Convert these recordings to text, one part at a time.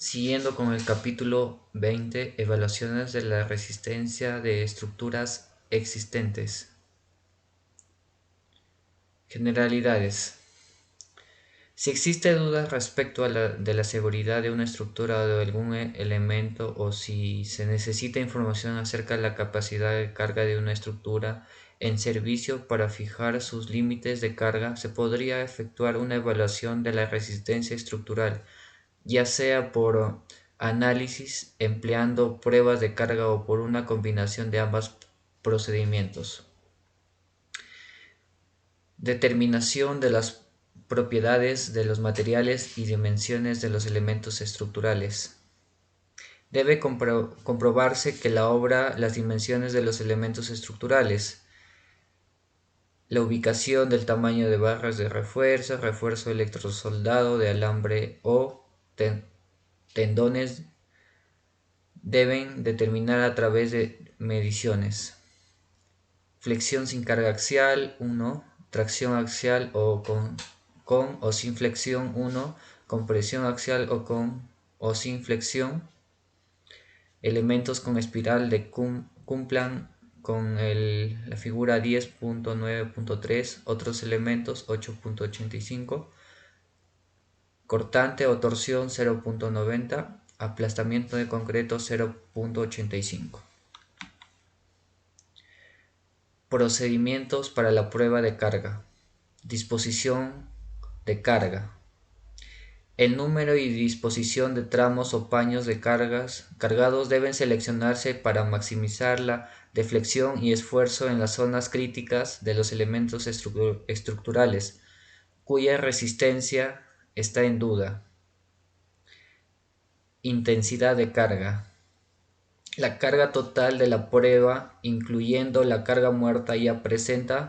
Siguiendo con el capítulo 20, evaluaciones de la resistencia de estructuras existentes. Generalidades. Si existe duda respecto de la seguridad de una estructura o de algún elemento, o si se necesita información acerca de la capacidad de carga de una estructura en servicio para fijar sus límites de carga, se podría efectuar una evaluación de la resistencia estructural, ya sea por análisis empleando pruebas de carga o por una combinación de ambos procedimientos. Determinación de las propiedades de los materiales y dimensiones de los elementos estructurales. Debe comprobarse que la obra, las dimensiones de los elementos estructurales, la ubicación del tamaño de barras de refuerzo, refuerzo electrosoldado de alambre o tendones deben determinar a través de mediciones. Flexión sin carga axial 1, tracción axial o con o sin flexión 1, compresión axial o con o sin flexión. Elementos con espiral de cumplan con la figura 10.9.3, otros elementos 8.85, cortante o torsión 0.90, aplastamiento de concreto 0.85. Procedimientos para la prueba de carga. Disposición de carga. El número y disposición de tramos o paños de cargados deben seleccionarse para maximizar la deflexión y esfuerzo en las zonas críticas de los elementos estructurales, cuya resistencia está en duda. Intensidad de carga. La carga total de la prueba, incluyendo la carga muerta ya presente,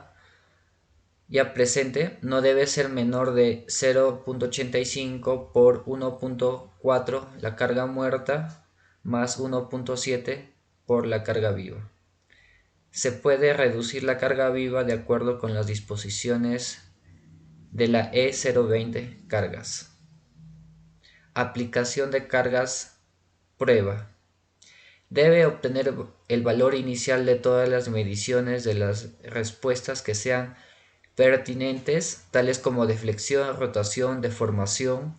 no debe ser menor de 0.85 por 1.4 la carga muerta más 1.7 por la carga viva. Se puede reducir la carga viva de acuerdo con las disposiciones de la E020 cargas. Aplicación de cargas prueba. Debe obtener el valor inicial de todas las mediciones de las respuestas que sean pertinentes, tales como deflexión, rotación, deformación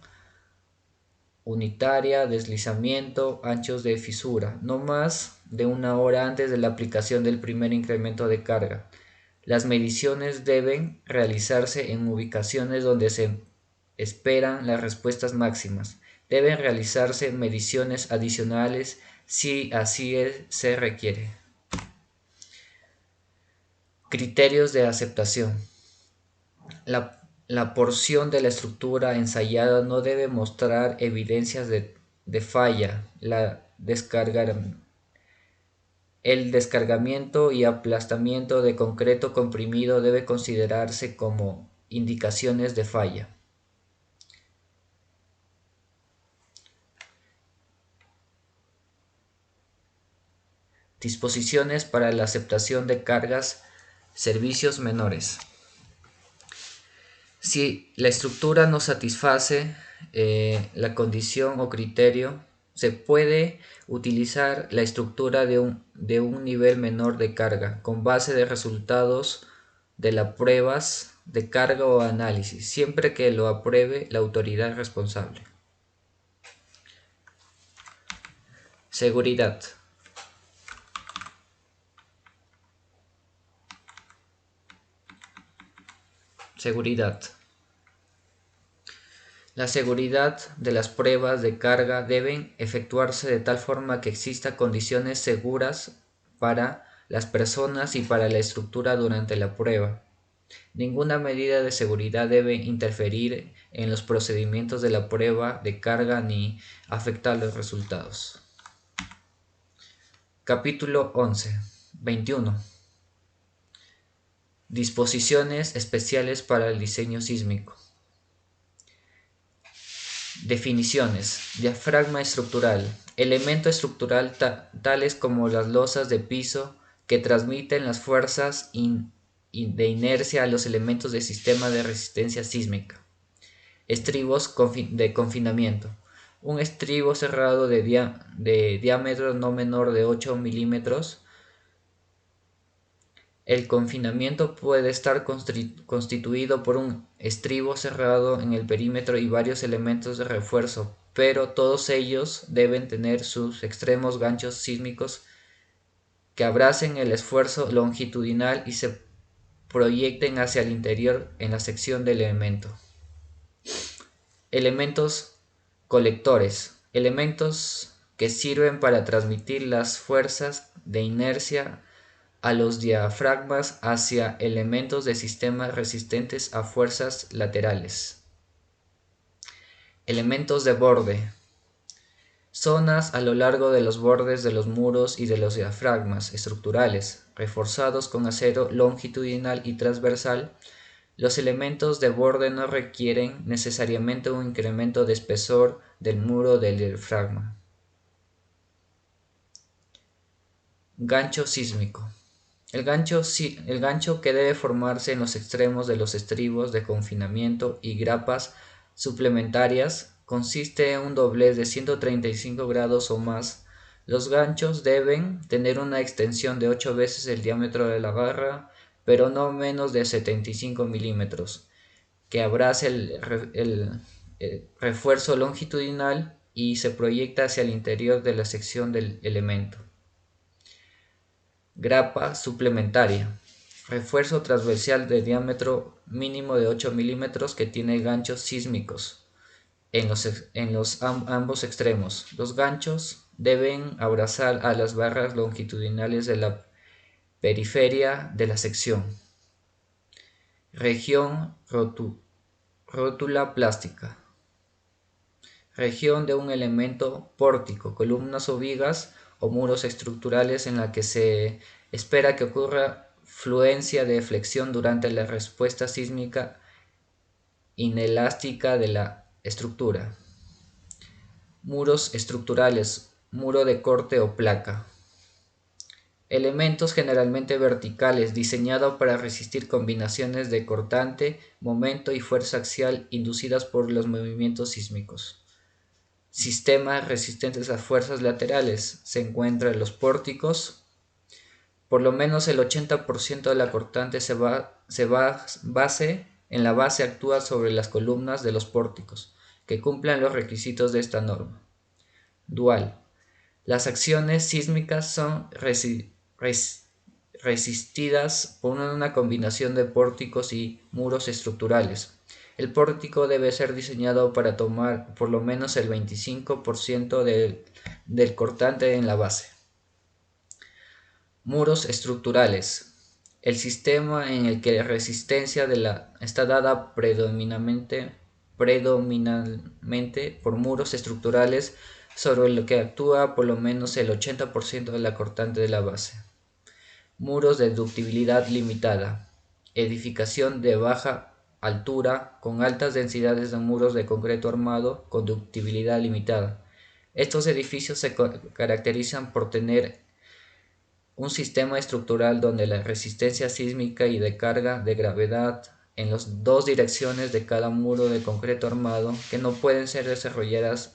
unitaria, deslizamiento, anchos de fisura, no más de una hora antes de la aplicación del primer incremento de carga. Las mediciones deben realizarse en ubicaciones donde se esperan las respuestas máximas. Deben realizarse mediciones adicionales si así se requiere. Criterios de aceptación. La porción de la estructura ensayada no debe mostrar evidencias de falla. El descargamiento y aplastamiento de concreto comprimido debe considerarse como indicaciones de falla. Disposiciones para la aceptación de cargas, servicios menores. Si la estructura no satisface la condición o criterio, se puede utilizar la estructura de un nivel menor de carga con base de resultados de las pruebas de carga o análisis, siempre que lo apruebe la autoridad responsable. Seguridad. La seguridad de las pruebas de carga deben efectuarse de tal forma que exista condiciones seguras para las personas y para la estructura durante la prueba. Ninguna medida de seguridad debe interferir en los procedimientos de la prueba de carga ni afectar los resultados. Capítulo 21. Disposiciones especiales para el diseño sísmico. Definiciones. Diafragma estructural. Elemento estructural tales como las losas de piso que transmiten las fuerzas de inercia a los elementos del sistema de resistencia sísmica. Estribos de confinamiento. un estribo cerrado de diámetro no menor de 8 milímetros. El confinamiento puede estar constituido por un estribo cerrado en el perímetro y varios elementos de refuerzo, pero todos ellos deben tener sus extremos ganchos sísmicos que abracen el esfuerzo longitudinal y se proyecten hacia el interior en la sección del elemento. Elementos colectores. Elementos que sirven para transmitir las fuerzas de inercia a los diafragmas hacia elementos de sistemas resistentes a fuerzas laterales. Elementos de borde. Zonas a lo largo de los bordes de los muros y de los diafragmas estructurales, reforzados con acero longitudinal y transversal. Los elementos de borde no requieren necesariamente un incremento de espesor del muro del diafragma. Gancho sísmico. El gancho que debe formarse en los extremos de los estribos de confinamiento y grapas suplementarias consiste en un doblez de 135 grados o más. Los ganchos deben tener una extensión de 8 veces el diámetro de la barra, pero no menos de 75 milímetros, que abrace el refuerzo longitudinal y se proyecta hacia el interior de la sección del elemento. Grapa suplementaria. Refuerzo transversal de diámetro mínimo de 8 milímetros que tiene ganchos sísmicos en ambos extremos. Los ganchos deben abrazar a las barras longitudinales de la periferia de la sección. Región rótula plástica. Región de un elemento pórtico, columnas o vigas o muros estructurales en la que se espera que ocurra fluencia de flexión durante la respuesta sísmica inelástica de la estructura. Muros estructurales, muro de corte o placa. Elementos generalmente verticales, diseñados para resistir combinaciones de cortante, momento y fuerza axial inducidas por los movimientos sísmicos. Sistemas resistentes a fuerzas laterales. Se encuentran los pórticos. Por lo menos el 80% de la cortante en la base actúa sobre las columnas de los pórticos, que cumplan los requisitos de esta norma. Dual. Las acciones sísmicas son resistidas por una combinación de pórticos y muros estructurales. El pórtico debe ser diseñado para tomar por lo menos el 25% del cortante en la base. Muros estructurales. El sistema en el que la resistencia está dada predominantemente por muros estructurales sobre lo que actúa por lo menos el 80% de la cortante de la base. Muros de ductibilidad limitada. Edificación de baja altura con altas densidades de muros de concreto armado con ductibilidad limitada. Estos edificios se caracterizan por tener un sistema estructural donde la resistencia sísmica y de carga de gravedad en las dos direcciones de cada muro de concreto armado que no pueden ser desarrolladas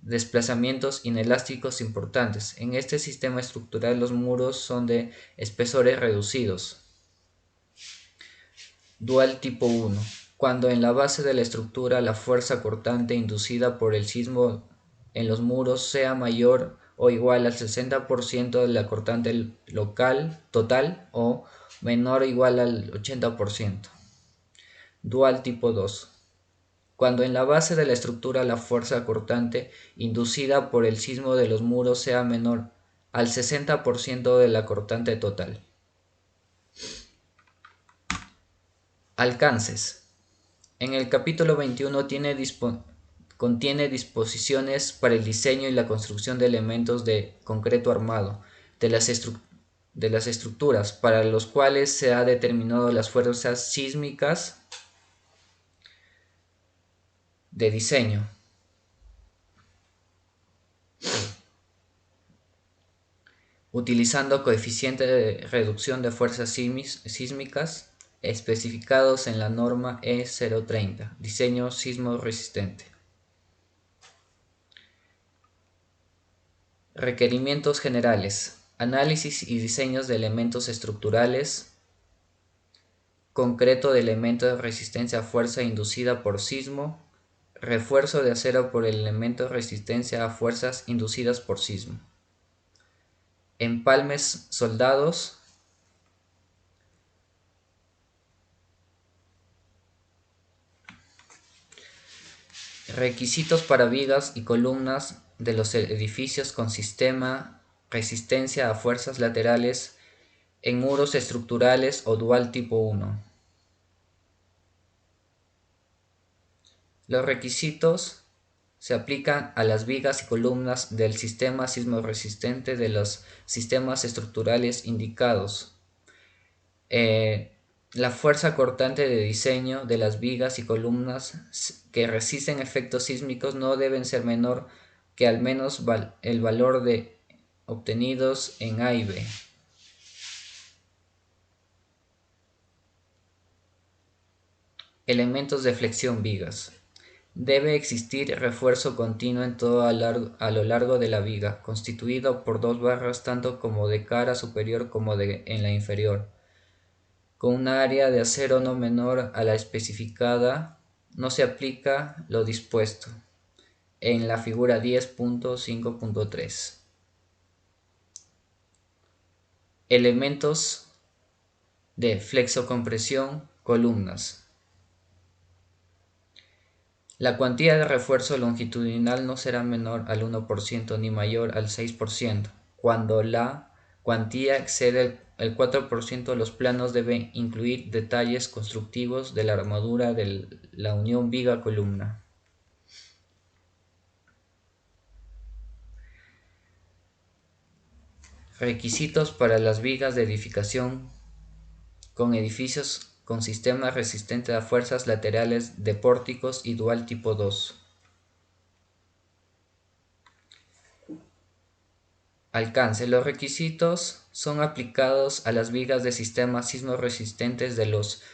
desplazamientos inelásticos importantes. En este sistema estructural los muros son de espesores reducidos. Dual tipo 1. Cuando en la base de la estructura la fuerza cortante inducida por el sismo en los muros sea mayor o igual al 60% de la cortante local total o menor o igual al 80%. Dual tipo 2. Cuando en la base de la estructura la fuerza cortante inducida por el sismo de los muros sea menor al 60% de la cortante total. Alcances. En el capítulo 21 contiene disposiciones para el diseño y la construcción de elementos de concreto armado de las estructuras para los cuales se ha determinado las fuerzas sísmicas de diseño. Utilizando coeficiente de reducción de fuerzas sísmicas especificados en la norma E030, diseño sismo resistente. Requerimientos generales. Análisis y diseños de elementos estructurales. Concreto de elemento de resistencia a fuerza inducida por sismo. Refuerzo de acero por el elemento de resistencia a fuerzas inducidas por sismo. Empalmes soldados. Requisitos para vigas y columnas de los edificios con sistema resistencia a fuerzas laterales en muros estructurales o dual tipo 1. Los requisitos se aplican a las vigas y columnas del sistema sismorresistente de los sistemas estructurales indicados. La fuerza cortante de diseño de las vigas y columnas que resisten efectos sísmicos no deben ser menor que al menos el valor de obtenidos en A y B. Elementos de flexión vigas. Debe existir refuerzo continuo en todo a lo largo de la viga, constituido por dos barras tanto como de cara superior como en la inferior, con una área de acero no menor a la especificada. No se aplica lo dispuesto en la figura 10.5.3. Elementos de flexocompresión, columnas. La cuantía de refuerzo longitudinal no será menor al 1% ni mayor al 6%. Cuando la cuantía excede el 4%, los planos deben incluir detalles constructivos de la armadura de la unión viga-columna. Requisitos para las vigas de edificación con edificios con sistema resistente a fuerzas laterales de pórticos y dual tipo 2. Alcance. Los requisitos son aplicados a las vigas de sistemas sismorresistentes de los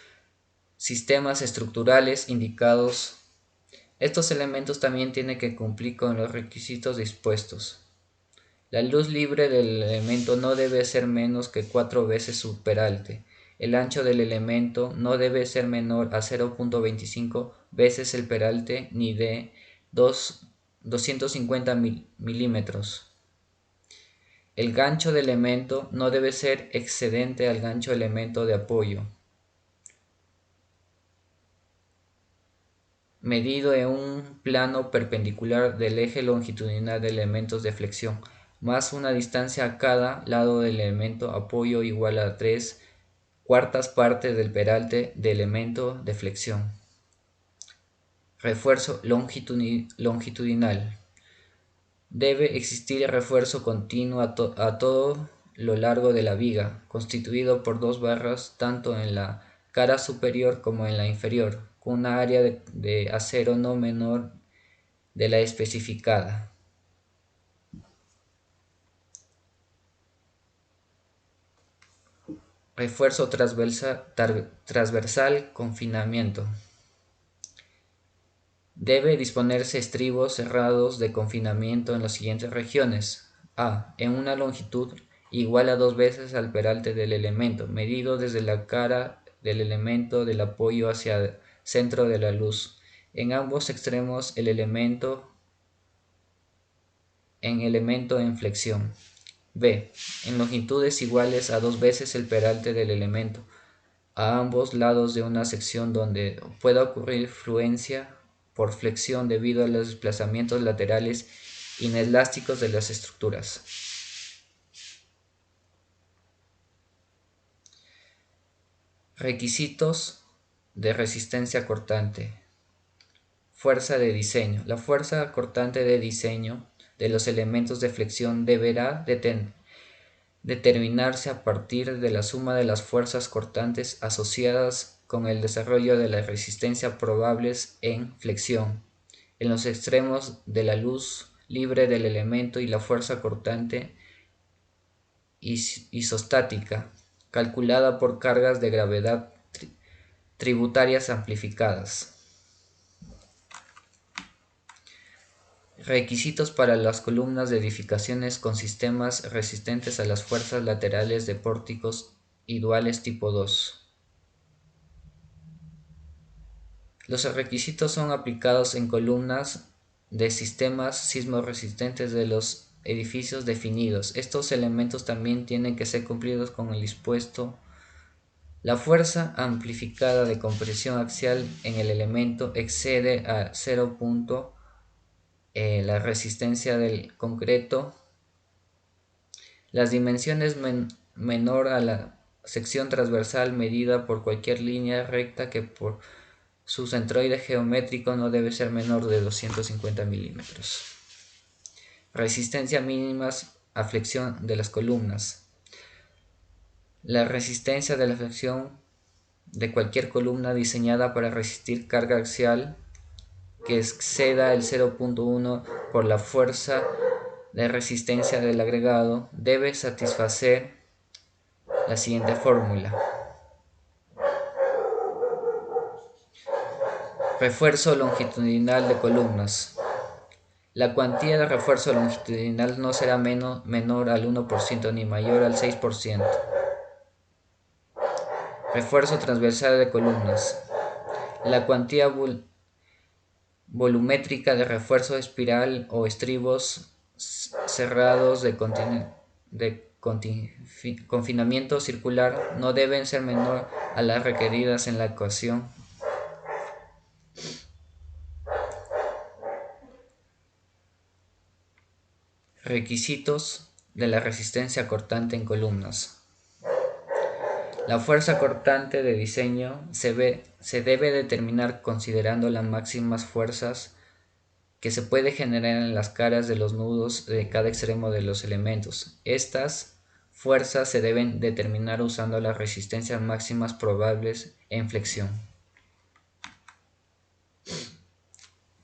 sistemas estructurales indicados. Estos elementos también tienen que cumplir con los requisitos dispuestos. La luz libre del elemento no debe ser menos que 4 veces su peralte. El ancho del elemento no debe ser menor a 0.25 veces el peralte ni de 250 milímetros. El gancho de elemento no debe ser excedente al gancho elemento de apoyo, medido en un plano perpendicular del eje longitudinal de elementos de flexión, más una distancia a cada lado del elemento apoyo igual a 3/4 partes del peralte de elemento de flexión. Refuerzo longitudinal. Debe existir refuerzo continuo a todo lo largo de la viga, constituido por dos barras tanto en la cara superior como en la inferior, con una área de acero no menor de la especificada. Refuerzo transversal, confinamiento. Debe disponerse estribos cerrados de confinamiento en las siguientes regiones. A. En una longitud igual a 2 veces al peralte del elemento, medido desde la cara del elemento del apoyo hacia el centro de la luz. En ambos extremos el elemento en flexión. B. En longitudes iguales a 2 veces el peralte del elemento, a ambos lados de una sección donde pueda ocurrir fluencia por flexión debido a los desplazamientos laterales inelásticos de las estructuras. Requisitos de resistencia cortante. Fuerza de diseño. La fuerza cortante de diseño de los elementos de flexión deberá determinarse a partir de la suma de las fuerzas cortantes asociadas con el desarrollo de la resistencia probables en flexión, en los extremos de la luz libre del elemento y la fuerza cortante isostática, calculada por cargas de gravedad tributarias amplificadas. Requisitos para las columnas de edificaciones con sistemas resistentes a las fuerzas laterales de pórticos y duales tipo 2. Los requisitos son aplicados en columnas de sistemas sismorresistentes de los edificios definidos. Estos elementos también tienen que ser cumplidos con el dispuesto. La fuerza amplificada de compresión axial en el elemento excede a 0. La resistencia del concreto. Las dimensiones menor a la sección transversal medida por cualquier línea recta que por su centroide geométrico no debe ser menor de 250 milímetros. Resistencia mínimas a flexión de las columnas. La resistencia de la flexión de cualquier columna diseñada para resistir carga axial que exceda el 0.1 por la fuerza de resistencia del agregado debe satisfacer la siguiente fórmula. Refuerzo longitudinal de columnas. La cuantía de refuerzo longitudinal no será menor al 1% ni mayor al 6%. Refuerzo transversal de columnas. La cuantía volumétrica de refuerzo espiral o estribos cerrados de confinamiento circular no deben ser menor a las requeridas en la ecuación. Requisitos de la resistencia cortante en columnas. La fuerza cortante de diseño se debe determinar considerando las máximas fuerzas que se puede generar en las caras de los nudos de cada extremo de los elementos. Estas fuerzas se deben determinar usando las resistencias máximas probables en flexión.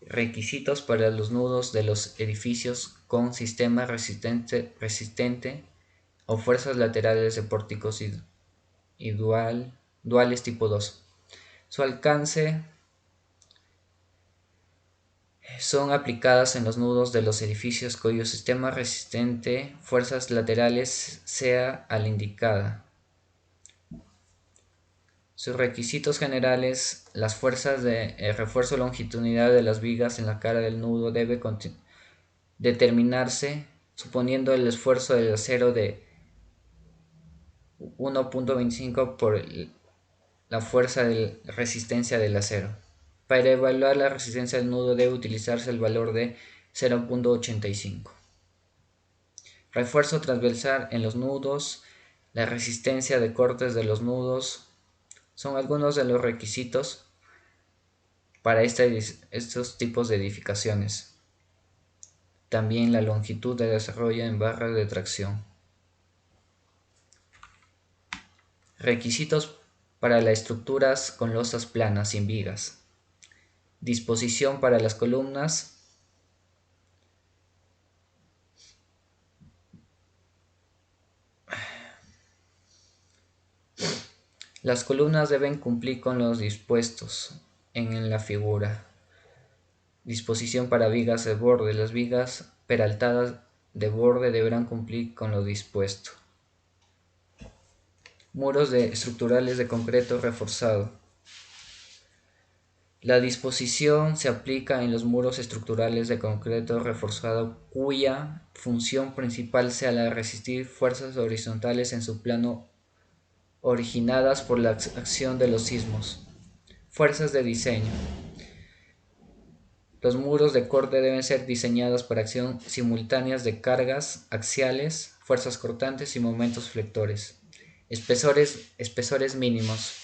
Requisitos para los nudos de los edificios con sistema resistente o fuerzas laterales de pórticos y duales tipo 2. Su alcance son aplicadas en los nudos de los edificios cuyo sistema resistente fuerzas laterales sea a la indicada. Sus requisitos generales: las fuerzas de refuerzo longitudinal de las vigas en la cara del nudo debe determinarse suponiendo el esfuerzo del acero de 1.25 por la fuerza de resistencia del acero. Para evaluar la resistencia del nudo debe utilizarse el valor de 0.85. Refuerzo transversal en los nudos. La resistencia de cortes de los nudos son algunos de los requisitos para estos tipos de edificaciones. También la longitud de desarrollo en barras de tracción. Requisitos para las estructuras con losas planas sin vigas. Disposición para las columnas. Las columnas deben cumplir con los dispuestos en la figura. Disposición para vigas de borde. Las vigas peraltadas de borde deberán cumplir con lo dispuesto. Muros estructurales de concreto reforzado. La disposición se aplica en los muros estructurales de concreto reforzado cuya función principal sea la de resistir fuerzas horizontales en su plano originadas por la acción de los sismos. Fuerzas de diseño. Los muros de corte deben ser diseñados para acción simultáneas de cargas axiales, fuerzas cortantes y momentos flectores. Espesores mínimos.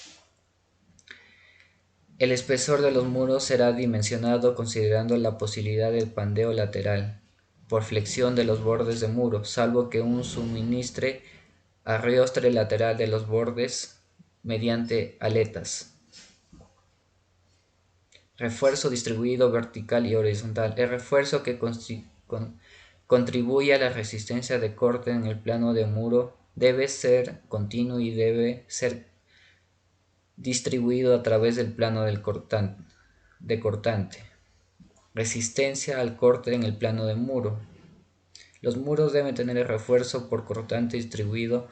El espesor de los muros será dimensionado considerando la posibilidad del pandeo lateral por flexión de los bordes de muro, salvo que suministre arrastre lateral de los bordes mediante aletas. Refuerzo distribuido vertical y horizontal. El refuerzo que contribuye a la resistencia de corte en el plano de muro debe ser continuo y debe ser distribuido a través del plano de cortante. Resistencia al corte en el plano de muro. Los muros deben tener el refuerzo por cortante distribuido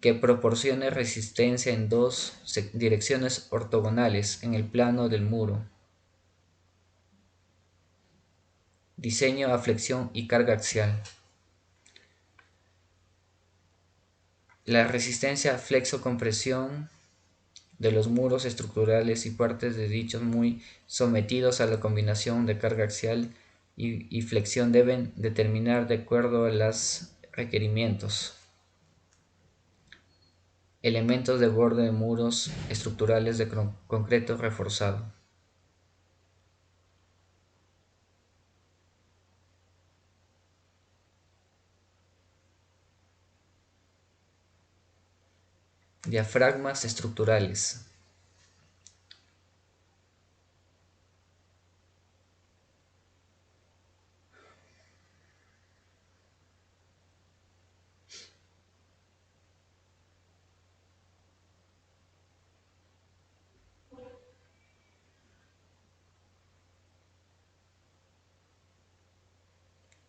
que proporcione resistencia en dos direcciones ortogonales en el plano del muro. Diseño a flexión y carga axial. La resistencia a flexo-compresión de los muros estructurales y partes de dichos muy sometidos a la combinación de carga axial y flexión deben determinar de acuerdo a los requerimientos. Elementos de borde de muros estructurales de concreto reforzado. Diafragmas estructurales.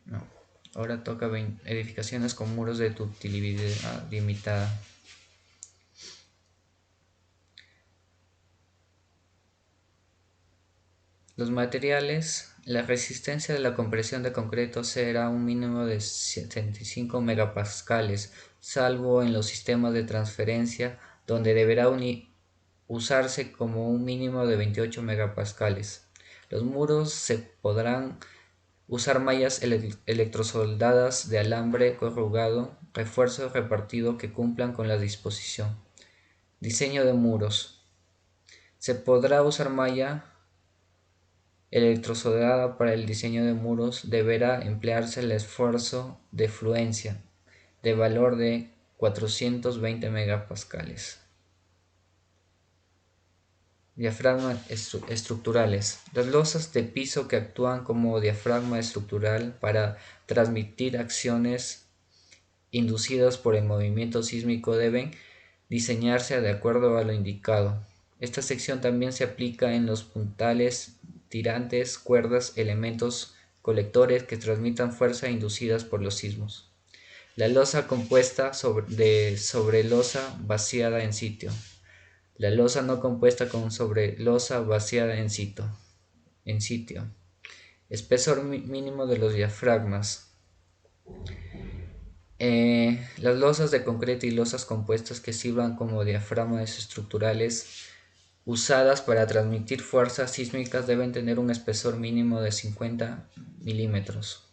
No. Ahora toca edificaciones con muros de ductilidad limitada. Los materiales. La resistencia de la compresión de concreto será un mínimo de 75 megapascales, salvo en los sistemas de transferencia, donde deberá usarse como un mínimo de 28 megapascales. Los muros se podrán usar mallas electrosoldadas de alambre corrugado, refuerzo repartido que cumplan con la disposición. Diseño de muros. Se podrá usar malla electrosoldada para el diseño de muros. Deberá emplearse el esfuerzo de fluencia de valor de 420 megapascales. Diafragmas estructurales. Las losas de piso que actúan como diafragma estructural para transmitir acciones inducidas por el movimiento sísmico deben diseñarse de acuerdo a lo indicado. Esta sección también se aplica en los puntales, tirantes, cuerdas, elementos colectores que transmitan fuerza inducidas por los sismos. La losa compuesta de sobrelosa vaciada en sitio. La losa no compuesta con sobrelosa vaciada en sitio. Espesor mínimo de los diafragmas. Las losas de concreto y losas compuestas que sirvan como diafragmas estructurales usadas para transmitir fuerzas sísmicas deben tener un espesor mínimo de 50 milímetros.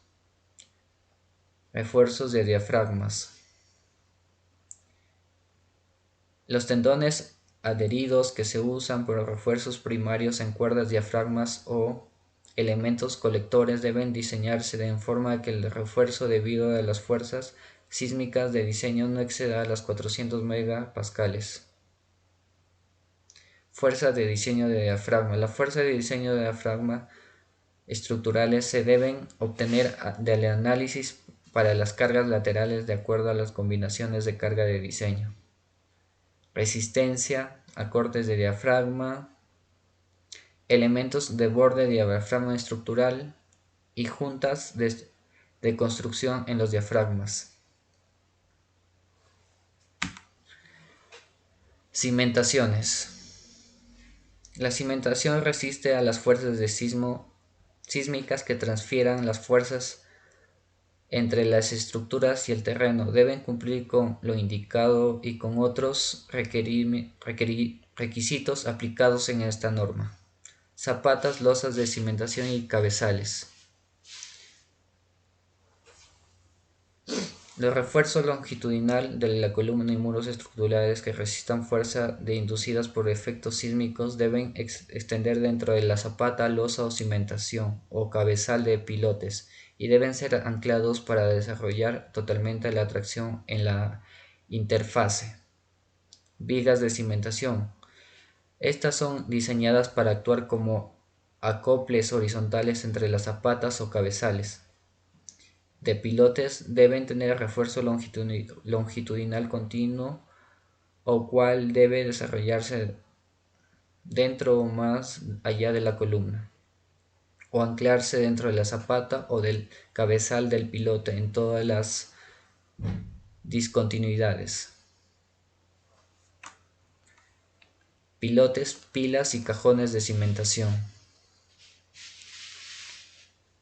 Refuerzos de diafragmas. Los tendones adheridos que se usan por refuerzos primarios en cuerdas, diafragmas o elementos colectores deben diseñarse de forma que el refuerzo debido a las fuerzas sísmicas de diseño no exceda las 400 megapascales. Fuerza de diseño de diafragma. La fuerza de diseño de diafragma estructurales se deben obtener del análisis para las cargas laterales de acuerdo a las combinaciones de carga de diseño. Resistencia a cortes de diafragma, elementos de borde de diafragma estructural y juntas de construcción en los diafragmas. Cimentaciones. La cimentación resiste a las fuerzas de sísmicas que transfieran las fuerzas entre las estructuras y el terreno. Deben cumplir con lo indicado y con otros requisitos aplicados en esta norma. Zapatas, losas de cimentación y cabezales. Los refuerzos longitudinal de la columna y muros estructurales que resistan fuerza de inducidas por efectos sísmicos deben extender dentro de la zapata, losa o cimentación o cabezal de pilotes y deben ser anclados para desarrollar totalmente la tracción en la interfase. Vigas de cimentación. Estas son diseñadas para actuar como acoples horizontales entre las zapatas o cabezales de pilotes. Deben tener refuerzo longitudinal continuo o cual debe desarrollarse dentro o más allá de la columna. o anclarse dentro de la zapata o del cabezal del pilote en todas las discontinuidades. Pilotes, pilas y cajones de cimentación.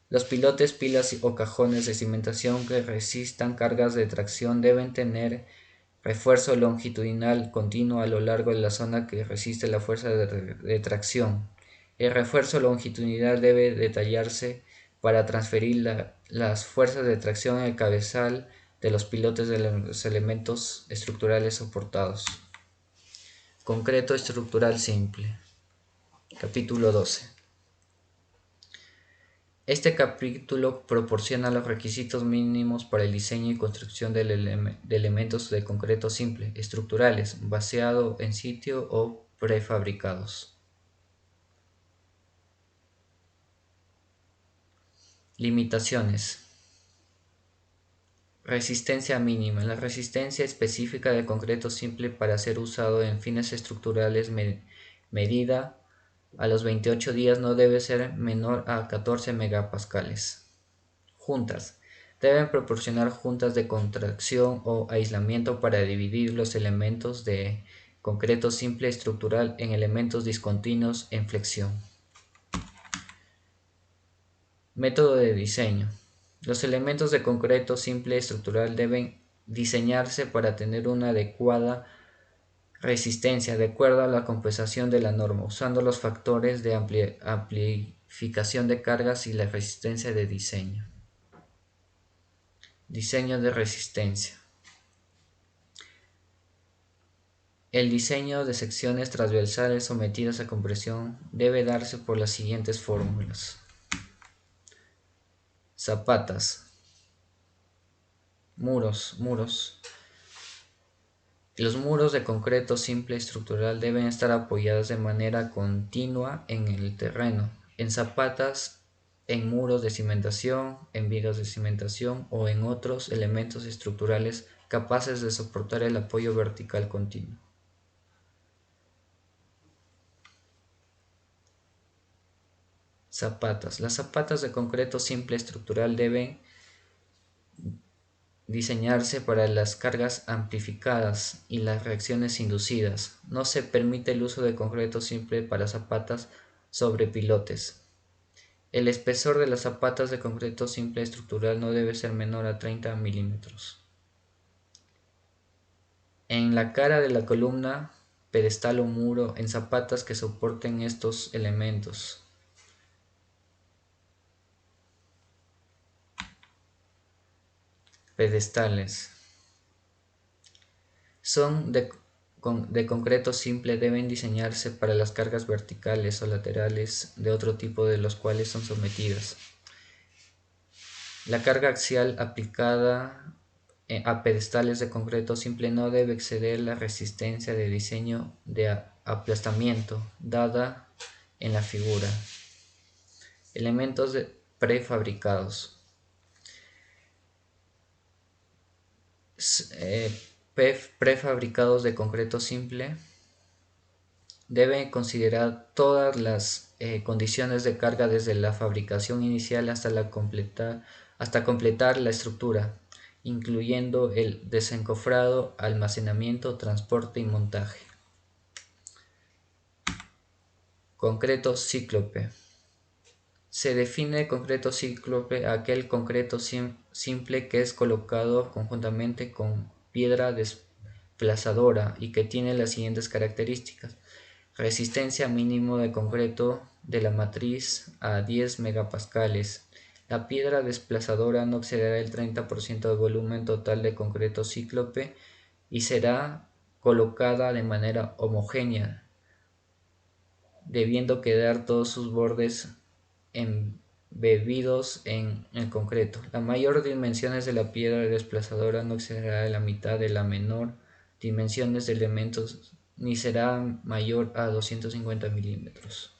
Los pilotes, pilas o cajones de cimentación que resistan cargas de tracción deben tener refuerzo longitudinal continuo a lo largo de la zona que resiste la fuerza de tracción. El refuerzo longitudinal debe detallarse para transferir las fuerzas de tracción en el cabezal de los pilotes de los elementos estructurales soportados. Concreto estructural simple. Capítulo 12. Este capítulo proporciona los requisitos mínimos para el diseño y construcción de elementos de concreto simple, estructurales, vaciado en sitio o prefabricados. Limitaciones. Resistencia mínima. La resistencia específica del concreto simple para ser usado en fines estructurales medida a los 28 días no debe ser menor a 14 megapascales. Juntas. Deben proporcionar juntas de contracción o aislamiento para dividir los elementos de concreto simple estructural en elementos discontinuos en flexión. Método de diseño. Los elementos de concreto simple estructural deben diseñarse para tener una adecuada resistencia de acuerdo a la compensación de la norma, usando los factores de amplificación de cargas y la resistencia de diseño. Diseño de resistencia. El diseño de secciones transversales sometidas a compresión debe darse por las siguientes fórmulas. Zapatas. Muros. Los muros de concreto simple estructural deben estar apoyados de manera continua en el terreno, en zapatas, en muros de cimentación, en vigas de cimentación o en otros elementos estructurales capaces de soportar el apoyo vertical continuo. Zapatas. Las zapatas de concreto simple estructural deben diseñarse para las cargas amplificadas y las reacciones inducidas. No se permite el uso de concreto simple para zapatas sobre pilotes. El espesor de las zapatas de concreto simple estructural no debe ser menor a 30 milímetros. En la cara de la columna, pedestal o muro en zapatas que soporten estos elementos. Pedestales. Son de concreto simple, deben diseñarse para las cargas verticales o laterales de otro tipo de los cuales son sometidas. La carga axial aplicada a pedestales de concreto simple no debe exceder la resistencia de diseño de aplastamiento dada en la figura. Elementos prefabricados. Prefabricados de concreto simple deben considerar todas las condiciones de carga desde la fabricación inicial hasta completar la estructura, incluyendo el desencofrado, almacenamiento, transporte y montaje. Concreto cíclope. Se define concreto cíclope aquel concreto simple que es colocado conjuntamente con piedra desplazadora y que tiene las siguientes características. Resistencia mínimo de concreto de la matriz a 10 megapascales. La piedra desplazadora no excederá el 30% del volumen total de concreto cíclope y será colocada de manera homogénea, debiendo quedar todos sus bordes embebidos en el concreto. La mayor dimensiones de la piedra desplazadora no excederá la mitad de la menor dimensiones de elementos ni será mayor a 250 milímetros.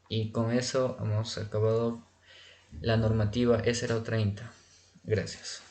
Y con eso hemos acabado la normativa E030. Gracias.